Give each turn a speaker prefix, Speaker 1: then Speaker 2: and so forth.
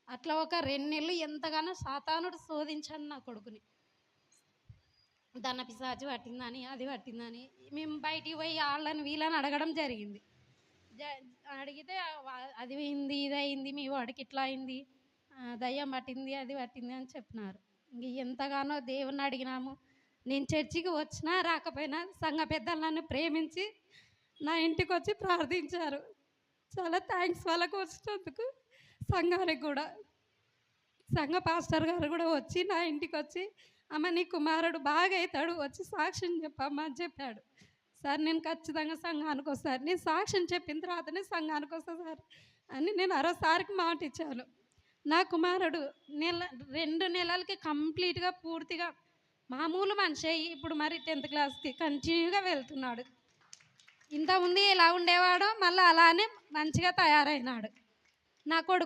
Speaker 1: అట్లా ఒక 2 నెలలు ఎంతగానో సాతానుడు శోధించాడు నా కొడుకుని. దన్న పిశాచి పట్టిందని, అది పట్టిందని మేము బయటికి పోయి వాళ్ళని వీళ్ళని అడగడం జరిగింది. అడిగితే అది అయింది, ఇది అయింది, మీ వాడికి ఇట్లా అయింది, దయ్యం పట్టింది, అది పట్టింది అని చెప్పినారు. ఇంక ఎంతగానో దేవుణ్ణి అడిగినాము. నేను చర్చికి వచ్చినా రాకపోయినా సంఘ పెద్దలు నన్ను ప్రేమించి నా ఇంటికి వచ్చి ప్రార్థించారు. చాలా థ్యాంక్స్ వాళ్ళకు వచ్చినందుకు. సంఘానికి కూడా సంఘ పాస్టర్ గారు కూడా వచ్చి నా ఇంటికి వచ్చి, అమ్మ నీ కుమారుడు బాగా అవుతాడు, వచ్చి సాక్ష్యం చెప్పమ్మా అని చెప్పాడు. సార్ నేను ఖచ్చితంగా సంఘానికి వస్తాను, నేను సాక్ష్యం చెప్పిన తర్వాతనే సంఘానికి వస్తాను సార్ అని నేను అరోసారికి మాట ఇచ్చాను. నా కుమారుడు 2 నెలలకి కంప్లీట్గా పూర్తిగా మామూలు మనిషి అయ్యి ఇప్పుడు మరి 10th క్లాస్కి కంటిన్యూగా వెళ్తున్నాడు. ఇంతకుముందు ఎలా ఉండేవాడో మళ్ళీ అలానే మంచిగా తయారైనాడు. నా కొడుకు